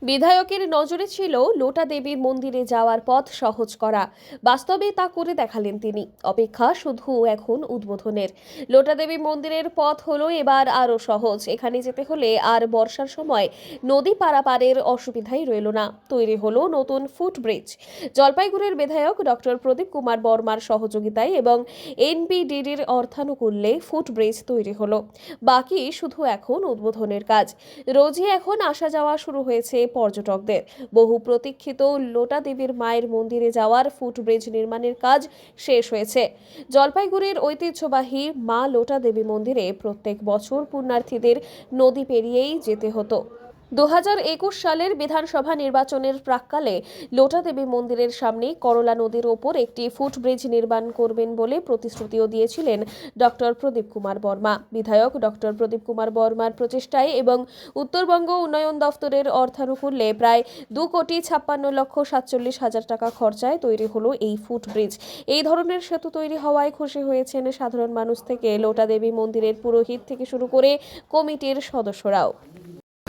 বিধায়কের নজরে ছিল লোটা দেবীর মন্দিরে যাওয়ার পথ সহজ করা। বাস্তবে তা করে দেখালেন তিনি। অপেক্ষা শুধু এখন উদ্বোধনের। লোটা দেবী মন্দিরের পথ হলো এবার আরও সহজ। এখানে যেতে হলে আর বর্ষার সময় নদী পারাপারের অসুবিধাই রইল না। তৈরি হলো নতুন ফুটব্রিজ। জলপাইগুড়ির বিধায়ক ডক্টর প্রদীপ কুমার বর্মার সহযোগিতায় এবং এনবিডিডির অর্থানুকূল্যে ফুটব্রিজ তৈরি হলো। বাকি শুধু এখন উদ্বোধনের কাজ। রোজই এখন আসা যাওয়া শুরু হয়েছে পর্যটকদের। বহু প্রতীক্ষিত লোটা দেবীর মায়ের মন্দিরে যাওয়ার ফুটব্রিজ নির্মাণের কাজ শেষ হয়েছে। জলপাইগুড়ির ঐতিহ্যবাহী মা লোটা দেবী মন্দিরে প্রত্যেক বছর পুণ্যার্থীদের নদী পেরিয়েই যেতে হতো। 2021 সালের বিধানসভা নির্বাচনের প্রাক্কালে লোটা দেবী মন্দিরের সামনে করলা নদীর ওপর একটি ফুটব্রিজ নির্মাণ করবেন বলে প্রতিশ্রুতিও দিয়েছিলেন ডক্টর প্রদীপ কুমার বর্মা। বিধায়ক ডক্টর প্রদীপ কুমার বর্মার প্রচেষ্টায় এবং উত্তরবঙ্গ উন্নয়ন দফতরের অর্থানুকূল্যে প্রায় 2,56,47,000 টাকা খরচায় তৈরি হলো এই ফুটব্রিজ। এই ধরনের সেতু তৈরি হওয়ায় খুশি হয়েছেন সাধারণ মানুষ থেকে লোটা দেবী মন্দিরের পুরোহিত থেকে শুরু করে কমিটির সদস্যরাও।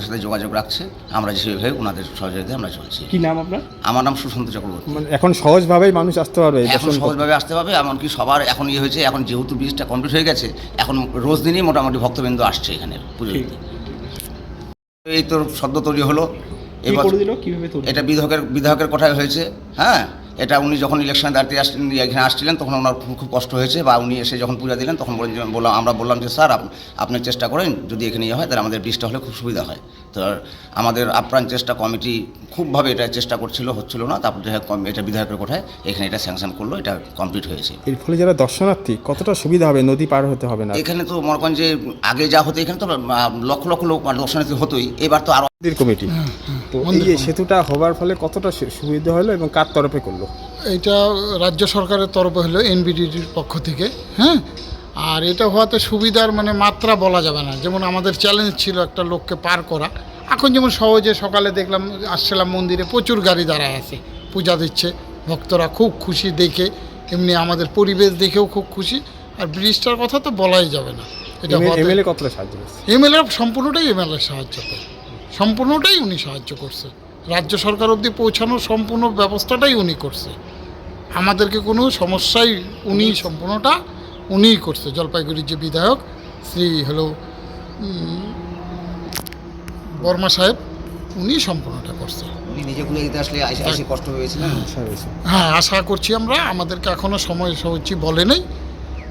সাথে যোগাযোগ রাখছে, আমরা যেভাবে ওনাদের সহযোগিতায় আমরা চলছি। কি নাম আপনার? আমার নাম সুশান্ত চক্রবর্তী। এখন সহজভাবেই মানুষ আসতে পারবে? এখন সহজভাবে আসতে পারবে, এমনকি সবার এখন হয়েছে, এখন যেহেতু ব্রিজটা কমপ্লিট হয়ে গেছে, এখন রোজ দিনই মোটামুটি ভক্তবৃন্দ আসছে এখানে পুজো দিতে। এই তো সদ্য তৈরি হলো। এবার এটা বিধায়কের কথাই হয়েছে। হ্যাঁ, এটা উনি যখন ইলেকশনে দাঁড়িয়ে এখানে আসছিলেন তখন ওনার খুব কষ্ট হয়েছে, বা উনি এসে যখন পূজা দিলেন তখন আমরা বললাম যে স্যার আপনি চেষ্টা করেন, যদি এখানে হয় তাহলে আমাদের ব্রিজটা হলে খুব সুবিধা হয়। তো আমাদের আপ্রাণ চেষ্টা, কমিটি খুবভাবে এটা চেষ্টা হচ্ছিল না। তারপর এটা বিধায়কের কথায় এখানে এটা স্যাংশন করলো, এটা কমপ্লিট হয়েছে। এর ফলে যারা দর্শনার্থী কতটা সুবিধা হবে? নদী পার হতে হবে না এখানে। তো মনে করেন যে আগে যা হতো, এখানে তো লক্ষ লক্ষ লোক দর্শনার্থী হতোই, এবার তো আরো কমিটি। তো এই যে সেতুটা হবার ফলে কতটা সুবিধা হলো এবং কার তরফে করলো? এটা রাজ্য সরকারের তরফে হলো, এনবিডিডির পক্ষ থেকে। হ্যাঁ, আর এটা হওয়াতে সুবিধার মাত্রা বলা যাবে না। যেমন আমাদের চ্যালেঞ্জ ছিল একটা লোককে পার করা, এখন যেমন সহজে সকালে দেখলাম, আসছিলাম মন্দিরে প্রচুর গাড়ি দাঁড়ায় আছে, পূজা দিচ্ছে, ভক্তরা খুব খুশি দেখে, এমনি আমাদের পরিবেশ দেখেও খুব খুশি। আর ব্রিজটার কথা তো বলাই যাবে না। এটা এমএলএ কতটা সাহায্য করছে? এমএলএ সম্পূর্ণটাই সাহায্য করে, সম্পূর্ণটাই উনি সাহায্য করছে। রাজ্য সরকার অবধি পৌঁছানোর সম্পূর্ণ ব্যবস্থাটাই উনি করছে। আমাদেরকে কোনো সমস্যাই সম্পূর্ণটা উনিই করছে। জলপাইগুড়ির যে বিধায়ক শ্রী বর্মা সাহেব, উনি সম্পূর্ণটা করছে। উনি নিজে ঘুরে দিতে আসলে কষ্ট হয়েছিল। হ্যাঁ, আশা করছি আমরা, আমাদেরকে এখনও সময় সহজে বলে নেই,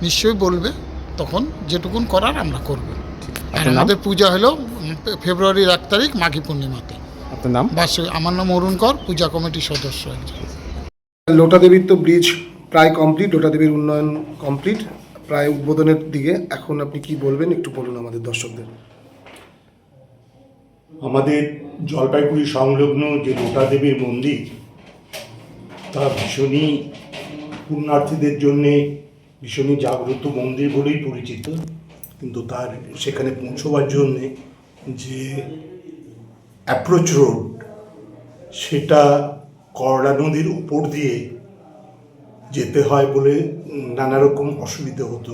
নিশ্চয়ই বলবে, তখন যেটুকুন করার আমরা করব। আর আমাদের পূজা হলো ফেব্রুয়ারির 1 তারিখ, মাঘী পূর্ণিমাতে। আপনার নাম? আমার নাম অরুণ কর, পূজা কমিটির সদস্য একজন। লোটা দেবীর তো ব্রিজ প্রায় কমপ্লিট, লোটা দেবীর উন্নয়ন কমপ্লিট, প্রায় উদ্বোধনের দিকে। এখন আপনি কি বলবেন, একটু বলুন আমাদের দর্শকদের। আমাদের জলপাইগুড়ি সংলগ্ন যে লোটা দেবীর মন্দির, তা ভীষণই পুণ্যার্থীদের জন্যে ভীষণই জাগ্রত মন্দির বলেই পরিচিত। কিন্তু তার সেখানে পৌঁছবার জন্যে যে অ্যাপ্রোচ রোড, সেটা করলা নদীর উপর দিয়ে যেতে হয় বলে নানা রকম অসুবিধা হতো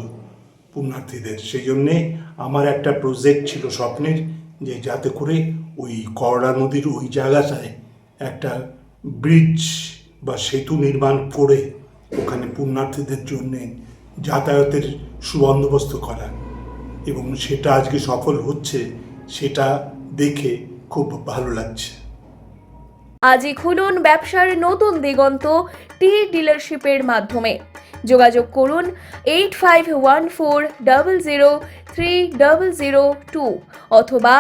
পুণ্যার্থীদের। সেই জন্যে আমার একটা প্রজেক্ট ছিল স্বপ্নের, যে যাতে করে ওই করলা নদীর ওই জায়গাটায় একটা ব্রিজ বা সেতু নির্মাণ করে ওখানে পুণ্যার্থীদের জন্যে যাতায়াতের সুবন্দোবস্ত করা, এবং সেটা আজকে সফল হচ্ছে, সেটা দেখে খুব ভালো লাগছে। আজই খুলুন ব্যবসার নতুন দিগন্ত টি ডিলারশিপের মাধ্যমে। যোগাযোগ করুন 8514003002 অথবা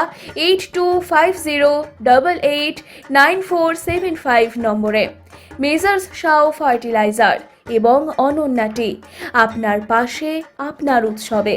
8250889475 নম্বরে। মেজার্স শাও ফার্টিলাইজার এবং অনন্যা টি, আপনার পাশে আপনার উৎসবে।